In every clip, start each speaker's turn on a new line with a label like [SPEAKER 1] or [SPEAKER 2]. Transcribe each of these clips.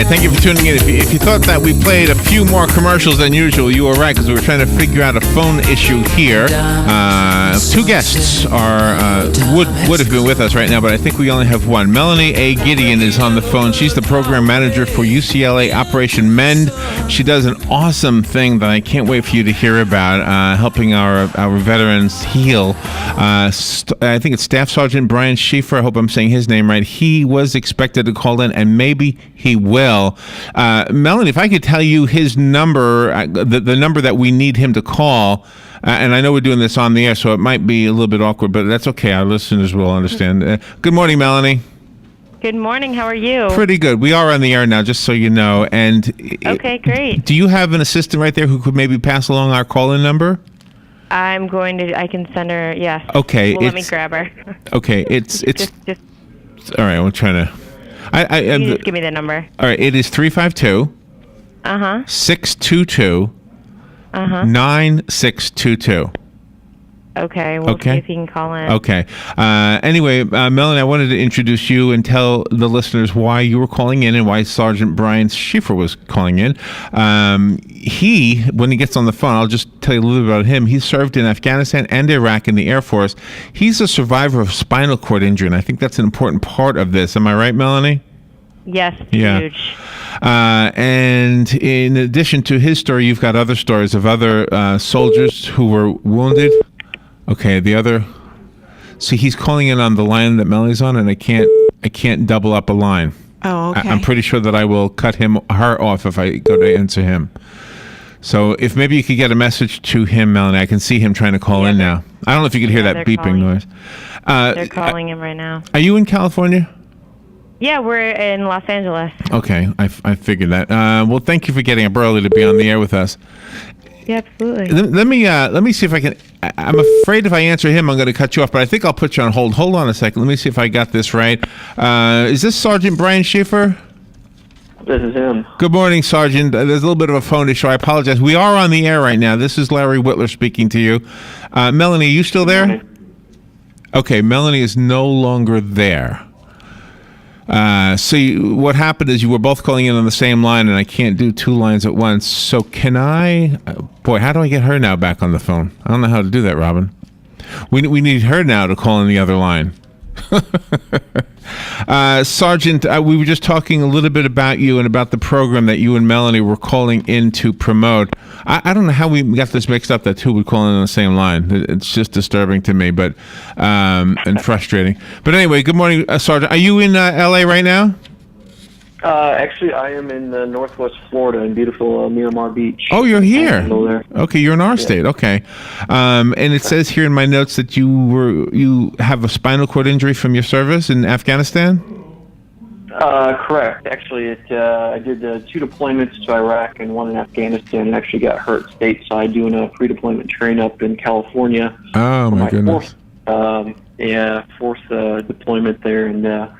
[SPEAKER 1] Thank you for tuning in. If you thought that we played a few more commercials than usual, you were right, because we were trying to figure out a phone issue here. Two guests would have been with us right now, but I think we only have one. Melanie A. Gideon is on the phone. She's the program manager for UCLA Operation Mend. She does an awesome thing that I can't wait for you to hear about, helping our veterans heal. I think it's Staff Sergeant Brian Schieffer. I hope I'm saying his name right. He was expected to call in, and maybe he will. Melanie, if I could tell you his number, the number that we need him to call, and I know we're doing this on the air, so it might be a little bit awkward, but that's okay. Our listeners will understand. Good morning, Melanie.
[SPEAKER 2] Good morning. How are you?
[SPEAKER 1] Pretty good. We are on the air now, just so you know. And
[SPEAKER 2] okay, great.
[SPEAKER 1] Do you have an assistant right there who could maybe pass along our call-in number?
[SPEAKER 2] I can send her, yes.
[SPEAKER 1] Okay.
[SPEAKER 2] Well, let me grab her.
[SPEAKER 1] Okay, it's
[SPEAKER 2] just
[SPEAKER 1] all right, I'm trying to...
[SPEAKER 2] you just give me the number.
[SPEAKER 1] All right, it is 352 622 9622.
[SPEAKER 2] Okay, we'll see if he can call in.
[SPEAKER 1] Okay. Anyway, Melanie, I wanted to introduce you and tell the listeners why you were calling in and why Sergeant Brian Schieffer was calling in. When he gets on the phone, I'll just tell you a little bit about him. He served in Afghanistan and Iraq in the Air Force. He's a survivor of spinal cord injury, and I think that's an important part of this. Am I right, Melanie?
[SPEAKER 2] Yes,
[SPEAKER 1] yeah.
[SPEAKER 2] Huge.
[SPEAKER 1] And in addition to his story, you've got other stories of other soldiers who were wounded. Okay, see, he's calling in on the line that Melanie's on, and I can't double up a line.
[SPEAKER 3] Oh, okay.
[SPEAKER 1] I'm pretty sure that I will cut her off if I go to answer him. So if maybe you could get a message to him, Melanie, I can see him trying to call in now. I don't know if you could hear that beeping noise.
[SPEAKER 2] They're calling him right now.
[SPEAKER 1] Are you in California?
[SPEAKER 2] Yeah, we're in Los Angeles.
[SPEAKER 1] Okay, I figured that. Well, thank you for getting up early to be on the air with us.
[SPEAKER 2] Yeah, absolutely.
[SPEAKER 1] Let me see if I can. I'm afraid if I answer him, I'm going to cut you off, but I think I'll put you on hold. Hold on a second. Let me see if I got this right. Is this Sergeant Brian Schieffer?
[SPEAKER 4] This is him.
[SPEAKER 1] Good morning, Sergeant. There's a little bit of a phone issue. I apologize. We are on the air right now. This is Larry Whitler speaking to you. Melanie, are you still there? Okay, Melanie is no longer there. What happened is you were both calling in on the same line, and I can't do two lines at once. So can I... Boy, how do I get her now back on the phone? I don't know how to do that, Robin. We need her now to call in the other line. Sergeant, we were just talking a little bit about you and about the program that you and Melanie were calling in to promote. I don't know how we got this mixed up that two would call in on the same line. It's just disturbing to me, but and frustrating. But anyway, good morning, Sergeant. Are you in LA right now?
[SPEAKER 4] Actually, I am in Northwest Florida in beautiful Miramar Beach.
[SPEAKER 1] Oh, you're here. Okay, you're in our state. Okay, and it says here in my notes that you have a spinal cord injury from your service in Afghanistan.
[SPEAKER 4] Correct. Actually, I did 2 deployments to Iraq and 1 in Afghanistan, and actually got hurt stateside doing a pre-deployment train up in California.
[SPEAKER 1] Oh my goodness.
[SPEAKER 4] Fourth deployment there, and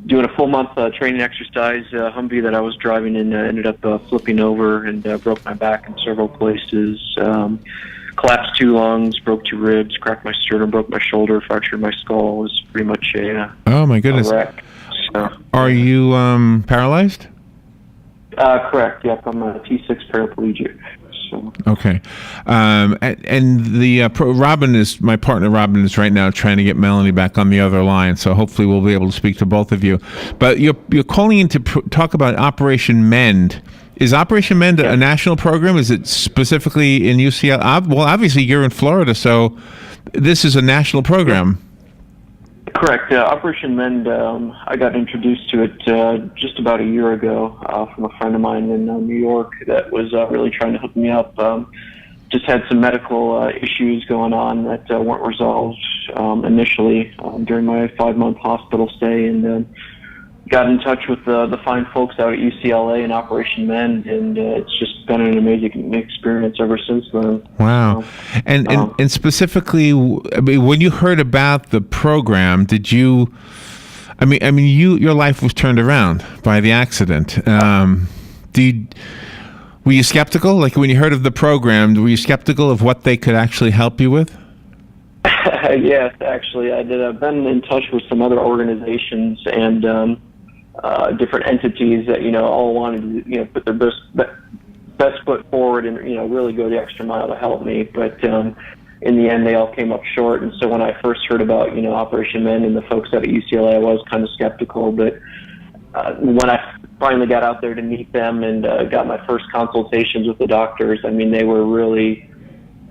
[SPEAKER 4] doing a full month training exercise. Humvee that I was driving in ended up flipping over and broke my back in several places. Collapsed 2 lungs, broke 2 ribs, cracked my sternum, broke my shoulder, fractured my skull. It was pretty much
[SPEAKER 1] oh my goodness.
[SPEAKER 4] a wreck. So,
[SPEAKER 1] are you paralyzed?
[SPEAKER 4] Correct. Yep, I'm a T6 paraplegic. So.
[SPEAKER 1] Okay, and the Robin is my partner. Robin is right now trying to get Melanie back on the other line, so hopefully we'll be able to speak to both of you. But you're calling in to talk about Operation Mend. Is Operation Mend a national program? Is it specifically in UCLA? Well, obviously you're in Florida, so this is a national program.
[SPEAKER 4] Correct. Operation Mend, I got introduced to it just about a year ago from a friend of mine in New York that was really trying to hook me up. Just had some medical issues going on that weren't resolved initially during my 5-month hospital stay, and got in touch with the fine folks out at UCLA and Operation Mend, and it's just been an amazing experience ever since then.
[SPEAKER 1] Wow. And specifically, I mean, when you heard about the program, did you... I mean, your life was turned around by the accident. Were you skeptical? Like when you heard of the program, were you skeptical of what they could actually help you with?
[SPEAKER 4] Yes, actually, I did. I've been in touch with some other organizations and different entities that all wanted to put their best foot forward and really go the extra mile to help me. But in the end, they all came up short. And so when I first heard about Operation Mend and the folks out at UCLA, I was kind of skeptical. But when I finally got out there to meet them and got my first consultations with the doctors, I mean, they were really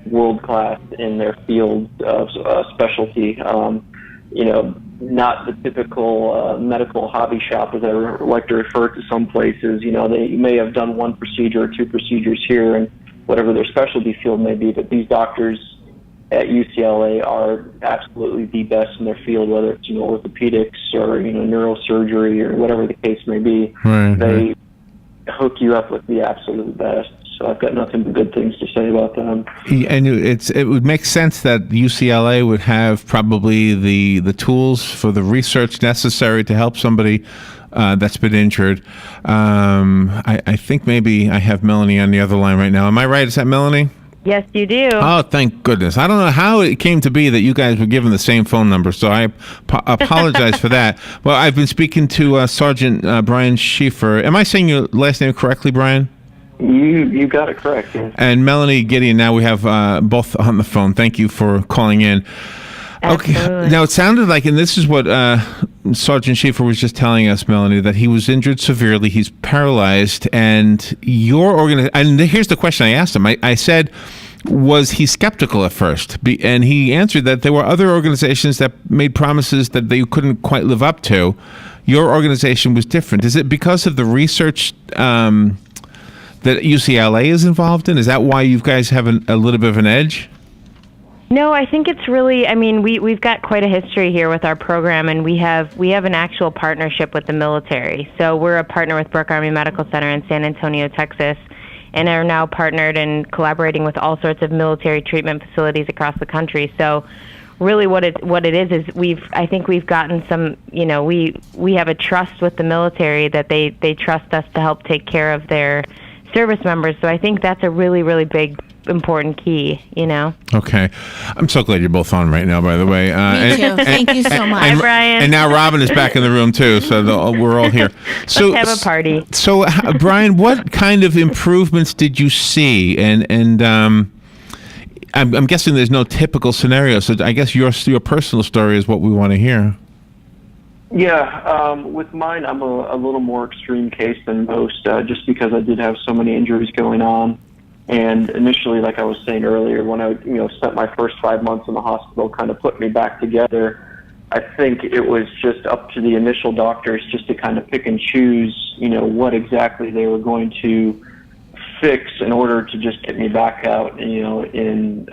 [SPEAKER 4] world-class in their field of specialty. Not the typical medical hobby shop, as I like to refer to some places. They may have done one procedure or two procedures here and whatever their specialty field may be, but these doctors at UCLA are absolutely the best in their field, whether it's orthopedics or neurosurgery or whatever the case may be. They hook you up with the absolute best. So I've got nothing but good things to say about them.
[SPEAKER 1] And it would make sense that UCLA would have probably the tools for the research necessary to help somebody that's been injured. I think maybe I have Melanie on the other line right now. Am I right? Is that Melanie?
[SPEAKER 2] Yes, you do.
[SPEAKER 1] Oh, thank goodness. I don't know how it came to be that you guys were given the same phone number, so I apologize for that. Well, I've been speaking to Sergeant Brian Schieffer. Am I saying your last name correctly, Brian?
[SPEAKER 4] You got it correct. Yeah.
[SPEAKER 1] And Melanie Gideon, now we have both on the phone. Thank you for calling in.
[SPEAKER 2] Absolutely.
[SPEAKER 1] Okay. Now, it sounded like, and this is what Sergeant Schieffer was just telling us, Melanie, that he was injured severely. He's paralyzed. And your organization, and here's the question I asked him. I said, was he skeptical at first? And he answered that there were other organizations that made promises that they couldn't quite live up to. Your organization was different. Is it because of the research that UCLA is involved in? Is that why you guys have a little bit of an edge?
[SPEAKER 2] No, I think it's really, I mean, we've got quite a history here with our program, and we have an actual partnership with the military. So we're a partner with Brooke Army Medical Center in San Antonio, Texas, and are now partnered and collaborating with all sorts of military treatment facilities across the country. So really what it is I think we've gotten some, we have a trust with the military that they trust us to help take care of their service members. So I think that's a really, really big, important key,
[SPEAKER 1] Okay. I'm so glad you're both on right now, by the way.
[SPEAKER 3] Me too. Thank you so much.
[SPEAKER 2] Hi, Brian.
[SPEAKER 1] And now Robin is back in the room, too, so we're all here. So,
[SPEAKER 2] Let's have a party.
[SPEAKER 1] So, Brian, what kind of improvements did you see? And I'm guessing there's no typical scenario, so I guess your personal story is what we want to hear.
[SPEAKER 4] Yeah, with mine, I'm a little more extreme case than most, just because I did have so many injuries going on. And initially, like I was saying earlier, when I spent my first 5 months in the hospital, kind of put me back together, I think it was just up to the initial doctors just to kind of pick and choose, what exactly they were going to fix in order to just get me back out, in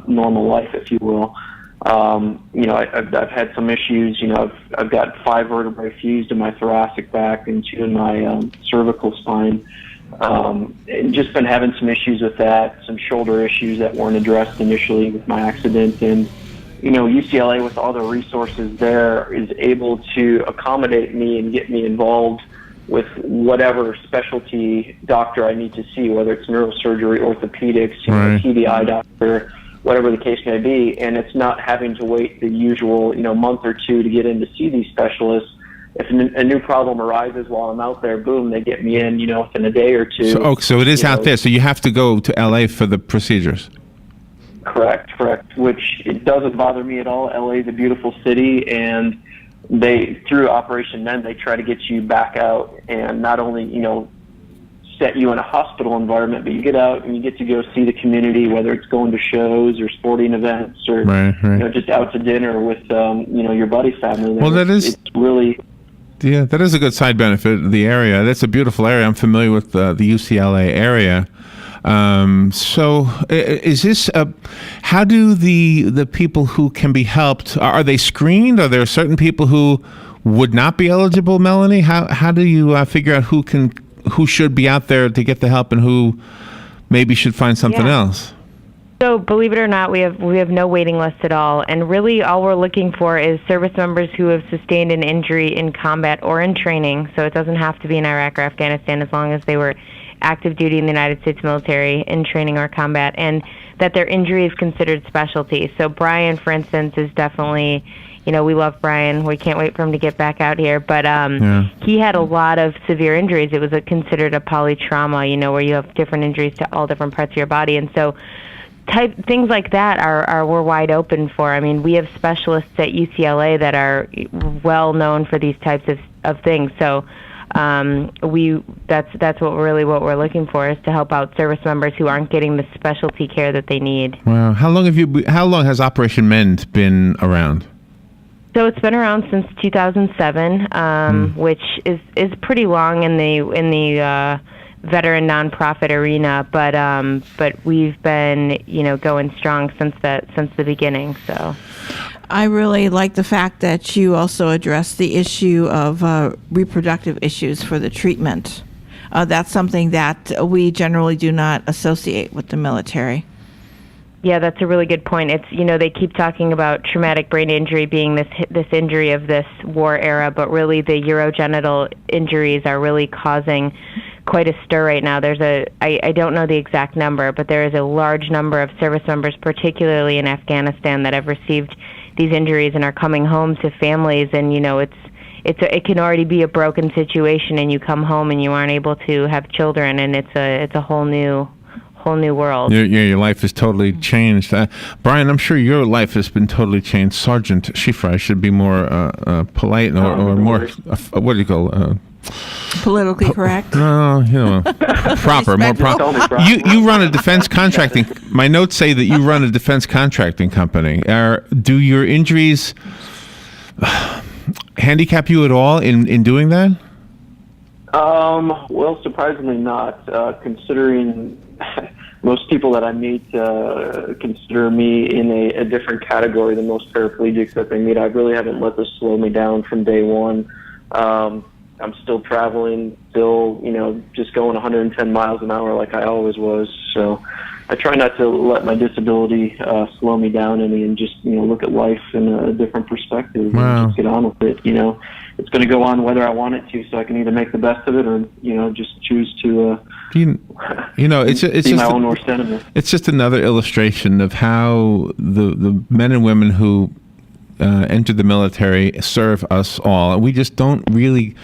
[SPEAKER 4] normal life, if you will. I've had some issues. I've got 5 vertebrae fused in my thoracic back and 2 in my cervical spine. And just been having some issues with that, some shoulder issues that weren't addressed initially with my accident. And, UCLA, with all the resources there, is able to accommodate me and get me involved with whatever specialty doctor I need to see, whether it's neurosurgery, orthopedics, TBI doctor, whatever the case may be. And it's not having to wait the usual, month or 2 to get in to see these specialists. If a new problem arises while I'm out there, boom, they get me in, within a day or 2.
[SPEAKER 1] So it is out there. So you have to go to LA for the procedures.
[SPEAKER 4] Correct. Which it doesn't bother me at all. LA is a beautiful city, and through Operation Mend, they try to get you back out and not only, set you in a hospital environment, but you get out and you get to go see the community, whether it's going to shows or sporting events or just out to dinner with your buddy's family.
[SPEAKER 1] Well, it's
[SPEAKER 4] really.
[SPEAKER 1] Yeah, that is a good side benefit of the area. That's a beautiful area. I'm familiar with the UCLA area. So is this, how do the people who can be helped, are they screened? Are there certain people who would not be eligible, Melanie? How do you figure out who should be out there to get the help and who maybe should find something else?
[SPEAKER 2] So believe it or not, we have no waiting list at all, and really all we're looking for is service members who have sustained an injury in combat or in training. So it doesn't have to be in Iraq or Afghanistan, as long as they were active duty in the United States military in training or combat, and that their injury is considered specialty. So Brian, for instance, is definitely, we love Brian. We can't wait for him to get back out here. But he had a lot of severe injuries. It was considered a polytrauma, where you have different injuries to all different parts of your body. And so things like that are we're wide open for. I mean, we have specialists at UCLA that are well known for these types of things. So that's what we're looking for, is to help out service members who aren't getting the specialty care that they need.
[SPEAKER 1] Wow. How long has Operation Mend been around?
[SPEAKER 2] So it's been around since 2007, which is pretty long in the veteran nonprofit arena, but we've been going strong since the beginning. So
[SPEAKER 3] I really like the fact that you also address the issue of reproductive issues for the treatment. That's something that we generally do not associate with the military.
[SPEAKER 2] Yeah, that's a really good point. It's they keep talking about traumatic brain injury being this injury of this war era, but really the urogenital injuries are really causing quite a stir right now. I don't know the exact number, but there is a large number of service members, particularly in Afghanistan, that have received these injuries and are coming home to families, and it can already be a broken situation, and you come home and you aren't able to have children, and it's a whole new world.
[SPEAKER 1] Your life is totally changed. Brian, I'm sure your life has been totally changed. Sergeant Schiffer, I should be more polite or more, what do you call
[SPEAKER 3] politically correct?
[SPEAKER 1] No, proper, more proper. You run a defense contracting. My notes say that you run a defense contracting company. Do your injuries handicap you at all in doing that?
[SPEAKER 4] Well, surprisingly not, considering most people that I meet consider me in a different category than most paraplegics that they meet. I really haven't let this slow me down from day one. I'm still traveling, still, just going 110 miles an hour like I always was. So I try not to let my disability slow me down and just, look at life in a different perspective and just get on with it. It's going to go on whether I want it to, so I can either make the best of it or, just choose to
[SPEAKER 1] it's
[SPEAKER 4] see
[SPEAKER 1] just
[SPEAKER 4] my own worst enemy.
[SPEAKER 1] It's just another illustration of how the men and women who entered the military serve us all. We just don't really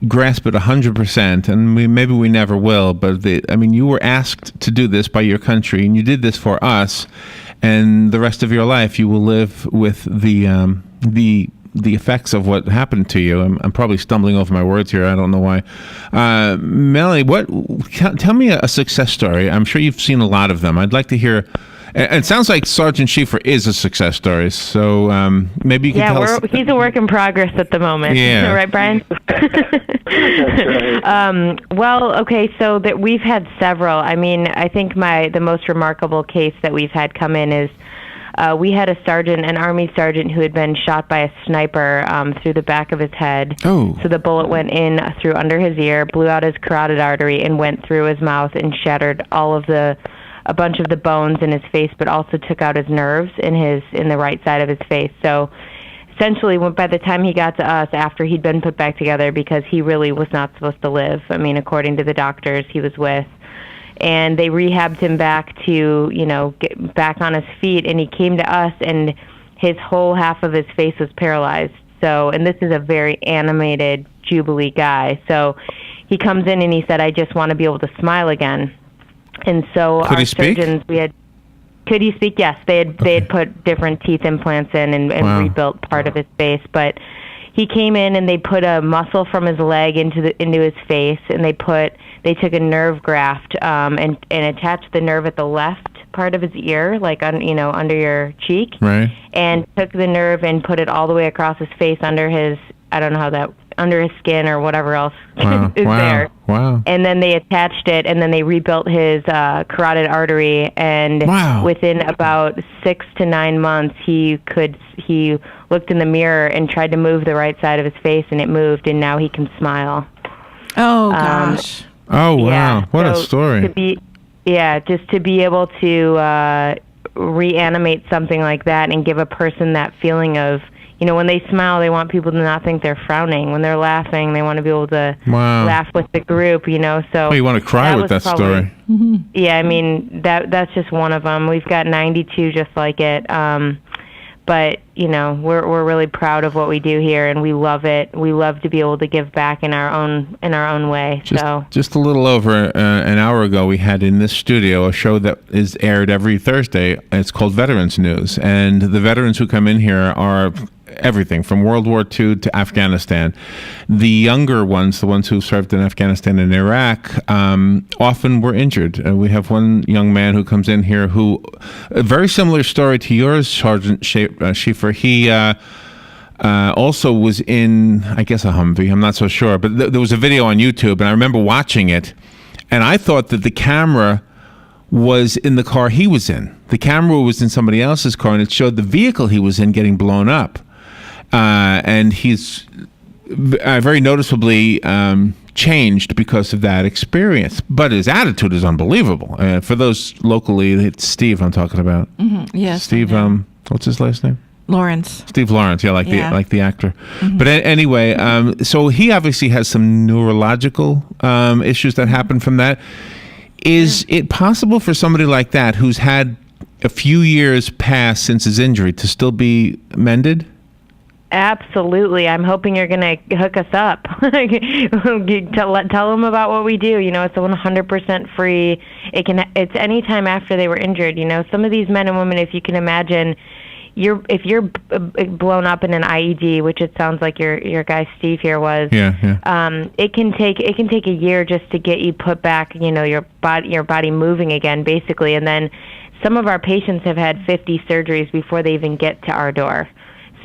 [SPEAKER 1] grasp it 100%, and maybe we never will. But you were asked to do this by your country, and you did this for us. And the rest of your life, you will live with the effects of what happened to you. I'm probably stumbling over my words here. I don't know why. Melanie, tell me a success story. I'm sure you've seen a lot of them. I'd like to hear. It sounds like Sergeant Schiffer is a success story. So maybe you can tell us.
[SPEAKER 2] He's a work in progress at the moment.
[SPEAKER 1] Yeah.
[SPEAKER 2] Right, Brian? Well, okay, so we've had several. I think the most remarkable case that we've had come in is we had an Army sergeant who had been shot by a sniper through the back of his head.
[SPEAKER 1] Oh.
[SPEAKER 2] So the bullet went in through under his ear, blew out his carotid artery, and went through his mouth and shattered a bunch of the bones in his face, but also took out his nerves in the right side of his face. So essentially, by the time he got to us, after he'd been put back together, because he really was not supposed to live, according to the doctors he was with, and they rehabbed him back to, get back on his feet, and he came to us, and his whole half of his face was paralyzed. So, and this is a very animated Jubilee guy. So he comes in and he said, "I just want to be able to smile again." And so our surgeons, could he speak? Yes, they had put different teeth implants in and rebuilt part of his face. But he came in and they put a muscle from his leg into his face, and they took a nerve graft and attached the nerve at the left part of his ear, like under your cheek,
[SPEAKER 1] right? And
[SPEAKER 2] took the nerve and put it all the way across his face under his under his skin or whatever else is there.
[SPEAKER 1] Wow.
[SPEAKER 2] And then they attached it, and then they rebuilt his carotid artery, and within about 6 to 9 months, he looked in the mirror and tried to move the right side of his face, and it moved, and now he can smile.
[SPEAKER 3] Oh, gosh.
[SPEAKER 1] Oh, wow.
[SPEAKER 2] Yeah,
[SPEAKER 1] what a story.
[SPEAKER 2] Just to be able to reanimate something like that and give a person that feeling of, when they smile, they want people to not think they're frowning. When they're laughing, they want to be able to
[SPEAKER 1] Wow.
[SPEAKER 2] laugh with the group, so.
[SPEAKER 1] Oh, you want to cry with that story.
[SPEAKER 2] Yeah, I mean, that's just one of them. We've got 92 just like it. But, we're really proud of what we do here, and we love it. We love to be able to give back in our own way.
[SPEAKER 1] Just a little over an hour ago, we had in this studio a show that is aired every Thursday. It's called Veterans News, and the veterans who come in here are everything from World War II to Afghanistan. The younger ones, the ones who served in Afghanistan and Iraq, often were injured. We have one young man who comes in here who, a very similar story to yours, Sergeant Schieffer. He also was in, I guess, a Humvee. I'm not so sure. But there was a video on YouTube, and I remember watching it, and I thought that the camera was in the car he was in. The camera was in somebody else's car, and it showed the vehicle he was in getting blown up. And he's very noticeably changed because of that experience. But his attitude is unbelievable. For those locally, it's Steve I'm talking about.
[SPEAKER 3] Mm-hmm. Yes.
[SPEAKER 1] Steve, what's his last name?
[SPEAKER 3] Lawrence.
[SPEAKER 1] Steve Lawrence, like the actor. Mm-hmm. But anyway, so he obviously has some neurological issues that happen from that. Is it possible for somebody like that who's had a few years pass since his injury to still be mended?
[SPEAKER 2] Absolutely. I'm hoping you're going to hook us up. Tell them about what we do. It's 100% free. It's any time after they were injured. Some of these men and women, if you can imagine, if you're blown up in an IED, which it sounds like your guy Steve here was.
[SPEAKER 1] Yeah.
[SPEAKER 2] It can take a year just to get you put back. Your body moving again, basically, and then some of our patients have had 50 surgeries before they even get to our door.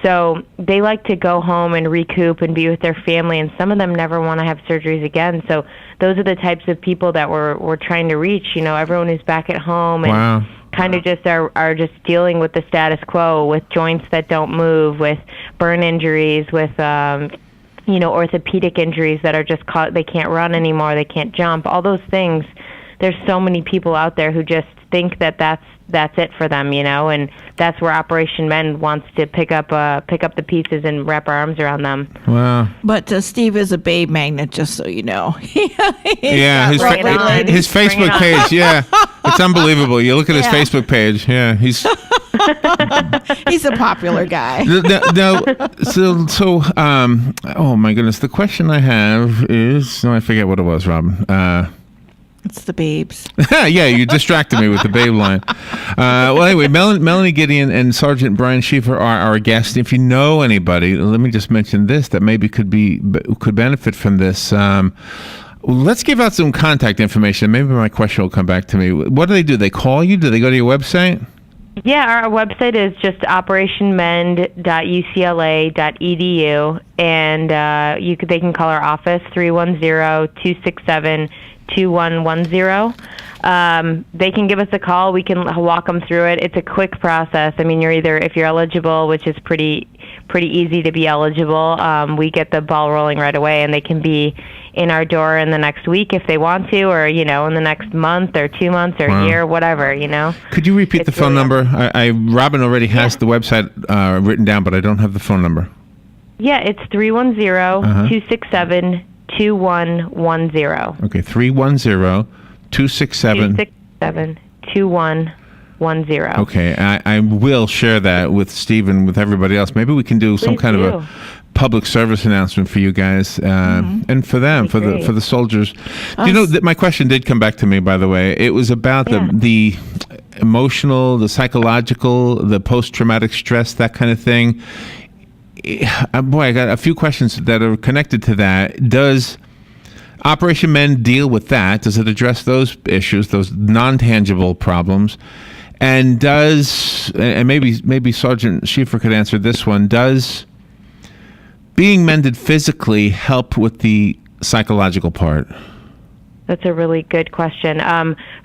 [SPEAKER 2] So they like to go home and recoup and be with their family, and some of them never want to have surgeries again. So those are the types of people that we're trying to reach. Everyone who's back at home and kind of just are just dealing with the status quo, with joints that don't move, with burn injuries, with orthopedic injuries that are just they can't run anymore, they can't jump, all those things. There's so many people out there who just think that that's it for them, and that's where Operation Mend wants to pick up the pieces and wrap our arms around them.
[SPEAKER 1] Wow.
[SPEAKER 3] But Steve is a babe magnet, just so you know.
[SPEAKER 1] Yeah, his Facebook page. Yeah, it's unbelievable. You look at his Facebook page. Yeah, he's
[SPEAKER 3] a popular guy.
[SPEAKER 1] Oh my goodness, the question I have is, I forget what it was, Robin.
[SPEAKER 3] It's the babes.
[SPEAKER 1] Yeah, you distracted me with the babe line. Well, anyway, Melanie Gideon and Sergeant Brian Schieffer are our guests. If you know anybody, let me just mention this, that maybe could benefit from this. Let's give out some contact information. Maybe my question will come back to me. What do? They call you? Do they go to your website?
[SPEAKER 2] Yeah, our website is just operationmend.ucla.edu, and they can call our office 310-267-2110. They can give us a call. We can walk them through it. It's a quick process. I mean, if you're eligible, which is pretty easy to be eligible, we get the ball rolling right away, and they can be in our door in the next week if they want to, or in the next month or 2 months or a year, whatever.
[SPEAKER 1] Could you repeat the phone number? Robin already has the website written down, but I don't have the phone number.
[SPEAKER 2] Yeah, it's 310-267-2110.
[SPEAKER 1] Okay, 310-267-2110. Okay, I will share that with Steve and with everybody else. Maybe we can do some kind of a public service announcement for you guys and for them, for the soldiers. My question did come back to me, by the way. It was about the emotional, the psychological, the post-traumatic stress, that kind of thing. Boy, I got a few questions that are connected to that. Does Operation Mend deal with that? Does it address those issues, those non-tangible problems? And maybe Sergeant Schieffer could answer this one, does being mended physically help with the psychological part?
[SPEAKER 2] That's a really good question.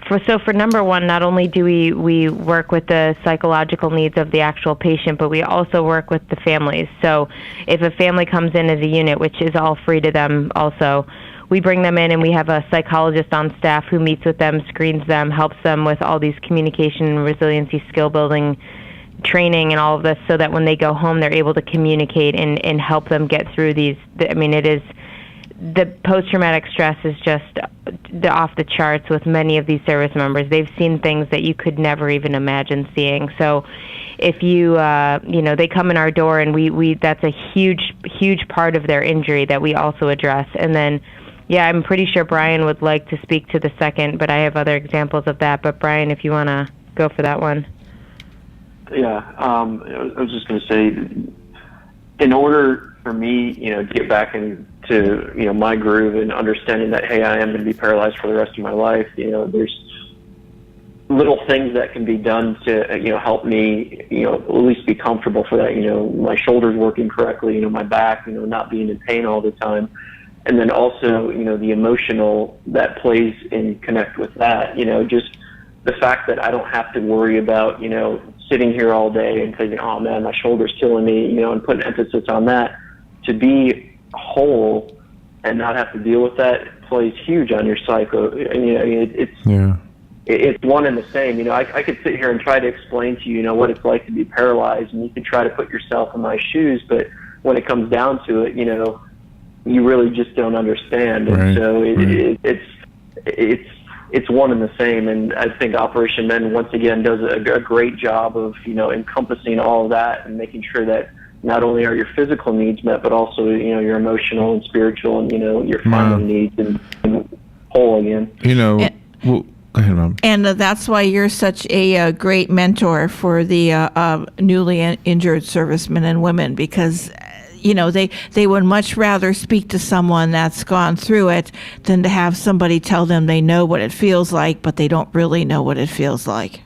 [SPEAKER 2] For number one, not only do we work with the psychological needs of the actual patient, but we also work with the families. So if a family comes in as a unit, which is all free to them also, we bring them in and we have a psychologist on staff who meets with them, screens them, helps them with all these communication and resiliency skill building training and all of this, so that when they go home, they're able to communicate and help them get through these. I mean, it is, the post-traumatic stress is just off the charts with many of these service members. They've seen things that you could never even imagine seeing. So if you, they come in our door, and we that's a huge part of their injury that we also address. And then, yeah, I'm pretty sure Brian would like to speak to the second, but I have other examples of that. But Brian, if you want to go for that one.
[SPEAKER 4] Yeah, I was just going to say, in order for me, to get back into, my groove and understanding that, hey, I am going to be paralyzed for the rest of my life, there's little things that can be done to, help me, at least be comfortable for that, my shoulders working correctly, my back, not being in pain all the time. And then also, the emotional that plays and connect with that, just the fact that I don't have to worry about, sitting here all day and thinking, oh man, my shoulder's killing me, and putting emphasis on that. To be whole and not have to deal with that plays huge on your psycho. It's one and the same. I could sit here and try to explain to you, what it's like to be paralyzed, and you could try to put yourself in my shoes, but when it comes down to it, you really just don't understand.
[SPEAKER 1] Right.
[SPEAKER 4] And so it's one and the same. And I think Operation Men, once again, does a great job of, encompassing all of that and making sure that not only are your physical needs met, but also, your emotional and spiritual and, your final needs and whole again.
[SPEAKER 1] Well, go ahead, Mom.
[SPEAKER 3] And that's why you're such a great mentor for the newly injured servicemen and women, because they would much rather speak to someone that's gone through it than to have somebody tell them they know what it feels like, but they don't really know what it feels like.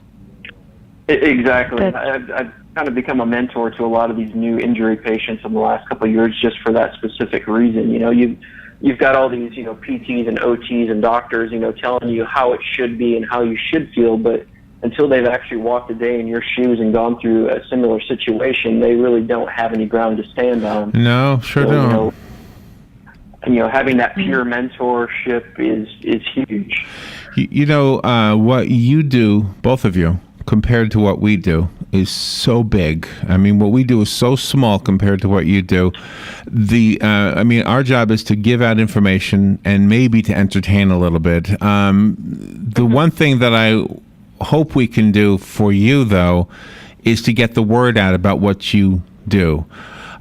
[SPEAKER 4] Exactly. I've kind of become a mentor to a lot of these new injury patients in the last couple of years just for that specific reason. You've got all these, PTs and OTs and doctors, telling you how it should be and how you should feel, but until they've actually walked a day in your shoes and gone through a similar situation, they really don't have any ground to stand on.
[SPEAKER 1] No, sure don't.
[SPEAKER 4] Having that peer mentorship is huge.
[SPEAKER 1] What you do, both of you, compared to what we do, is so big. I mean, what we do is so small compared to what you do. Our job is to give out information and maybe to entertain a little bit. The one thing that I hope we can do for you, though, is to get the word out about what you do.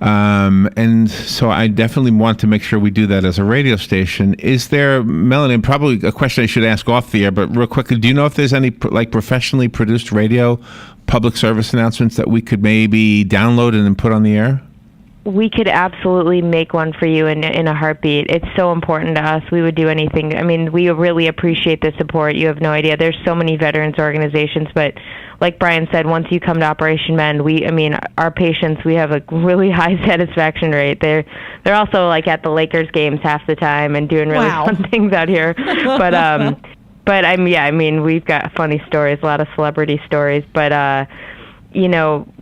[SPEAKER 1] And so I definitely want to make sure we do that as a radio station. Is there, Melanie, probably a question I should ask off the air, but real quickly, do you know if there's any professionally produced radio public service announcements that we could maybe download and then put on the air?
[SPEAKER 2] We could absolutely make one for you in a heartbeat. It's so important to us. We would do anything. I mean, we really appreciate the support. You have no idea. There's so many veterans organizations, but like Brian said, once you come to Operation Men, our patients, we have a really high satisfaction rate. They're also like at the Lakers games half the time and doing really fun things out here. But we've got funny stories, a lot of celebrity stories, but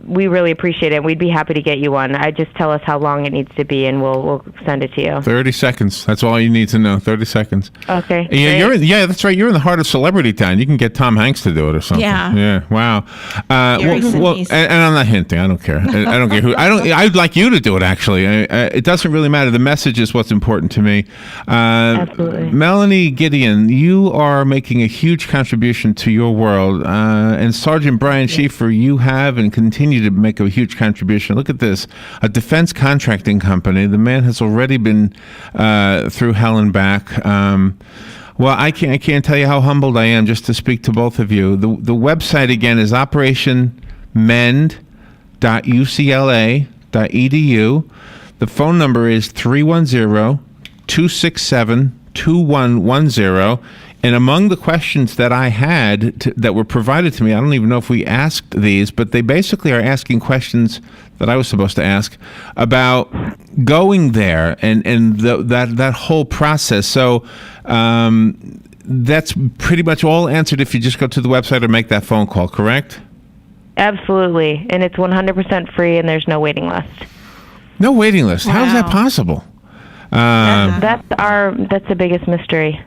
[SPEAKER 2] we really appreciate it. We'd be happy to get you one. Just tell us how long it needs to be, and we'll send it to you.
[SPEAKER 1] 30 seconds. That's all you need to know. 30 seconds.
[SPEAKER 2] Okay.
[SPEAKER 1] Yeah, that's right. You're in the heart of celebrity town. You can get Tom Hanks to do it or something. Yeah. Wow. And I'm not hinting. I don't care. I don't care who. I'd like you to do it. Actually, it doesn't really matter. The message is what's important to me.
[SPEAKER 2] Absolutely.
[SPEAKER 1] Melanie Gideon, you are making a huge contribution to your world, and Sergeant Brian Schieffer, you have and continue to make a huge contribution. Look at this, a defense contracting company. The man has already been through hell and back. Well, I can't tell you how humbled I am just to speak to both of you. The website again is operationmend.ucla.edu. The phone number is 310-267-2110. And among the questions that I had that were provided to me, I don't even know if we asked these, but they basically are asking questions that I was supposed to ask about going there and that whole process. So that's pretty much all answered if you just go to the website or make that phone call, correct?
[SPEAKER 2] Absolutely. And it's 100% free, and there's no waiting list.
[SPEAKER 1] No waiting list. Wow. How is that possible?
[SPEAKER 2] That's the biggest mystery.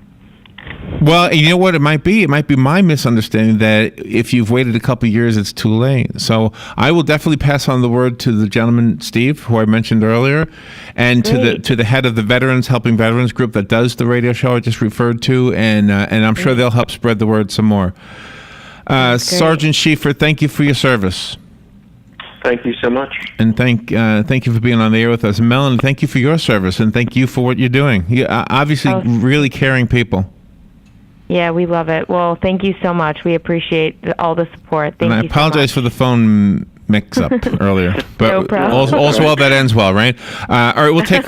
[SPEAKER 1] Well, you know what it might be? It might be my misunderstanding that if you've waited a couple of years, it's too late. So I will definitely pass on the word to the gentleman, Steve, who I mentioned earlier, and to the head of the Helping Veterans group that does the radio show I just referred to, and I'm sure they'll help spread the word some more. Sergeant Schieffer, thank you for your service.
[SPEAKER 4] Thank you so much.
[SPEAKER 1] And thank you for being on the air with us. And Melanie, thank you for your service, and thank you for what you're doing. You obviously really caring people.
[SPEAKER 2] Yeah, we love it. Well, thank you so much. We appreciate all the support. Thank you.
[SPEAKER 1] And I apologize for the phone mix-up earlier, but
[SPEAKER 2] no problem.
[SPEAKER 1] Also well that ends well, right? All right, we'll take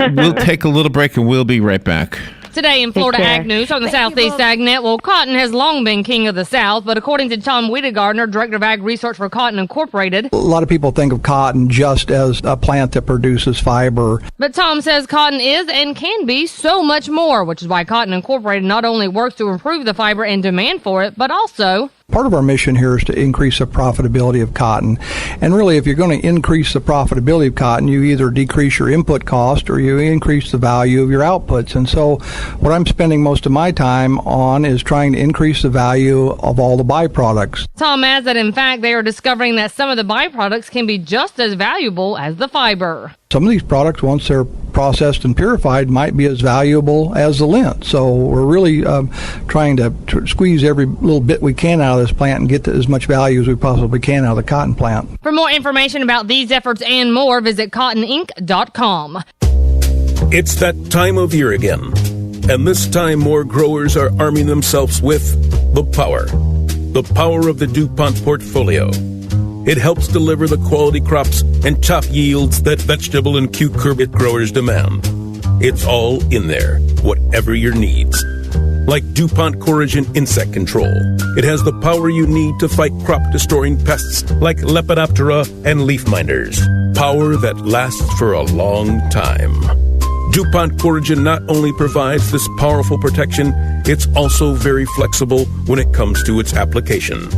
[SPEAKER 1] a little break, and we'll be right back.
[SPEAKER 5] Today in Florida Ag News on the Southeast AgNet, well, cotton has long been king of the South, but according to Tom Wiedegardner, Director of Ag Research for Cotton Incorporated,
[SPEAKER 6] a lot of people think of cotton just as a plant that produces fiber.
[SPEAKER 5] But Tom says cotton is and can be so much more, which is why Cotton Incorporated not only works to improve the fiber and demand for it, but also
[SPEAKER 6] Part of our mission here is to increase the profitability of cotton. And really, if you're going to increase the profitability of cotton, you either decrease your input cost or you increase the value of your outputs. And so what I'm spending most of my time on is trying to increase the value of all the byproducts.
[SPEAKER 5] Tom adds that, in fact, they are discovering that some of the byproducts can be just as valuable as the fiber.
[SPEAKER 6] Some of these products, once they're processed and purified, might be as valuable as the lint. So we're really trying to squeeze every little bit we can out of this plant and get to as much value as we possibly can out of the cotton plant.
[SPEAKER 5] For more information about these efforts and more, visit cottoninc.com.
[SPEAKER 7] It's that time of year again, and this time more growers are arming themselves with the power of the DuPont portfolio. It helps deliver the quality crops and top yields that vegetable and cucurbitate growers demand. It's all in there, whatever your needs. Like DuPont Coragen Insect Control, it has the power you need to fight crop-destroying pests like Lepidoptera and leaf miners. Power that lasts for a long time. DuPont Coragen not only provides this powerful protection, it's also very flexible when it comes to its application.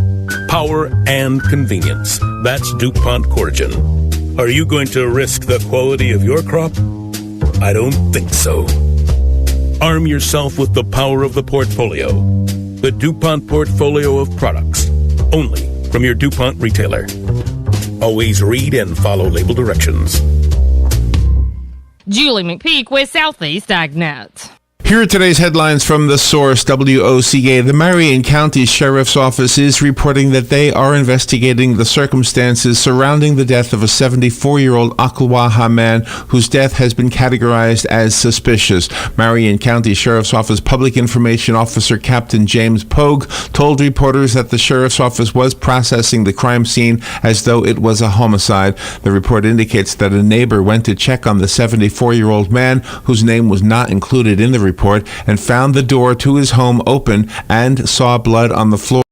[SPEAKER 7] Power and convenience. That's DuPont Coragen. Are you going to risk the quality of your crop? I don't think so. Arm yourself with the power of the portfolio. The DuPont portfolio of products. Only from your DuPont retailer. Always read and follow label directions.
[SPEAKER 5] Julie McPeak with Southeast AgNet.
[SPEAKER 1] Here are today's headlines from the source, WOCA. The Marion County Sheriff's Office is reporting that they are investigating the circumstances surrounding the death of a 74-year-old Ocklawaha man whose death has been categorized as suspicious. Marion County Sheriff's Office Public Information Officer Captain James Pogue told reporters that the Sheriff's Office was processing the crime scene as though it was a homicide. The report indicates that a neighbor went to check on the 74-year-old man, whose name was not included in the report, and found the door to his home open and saw blood on the floor.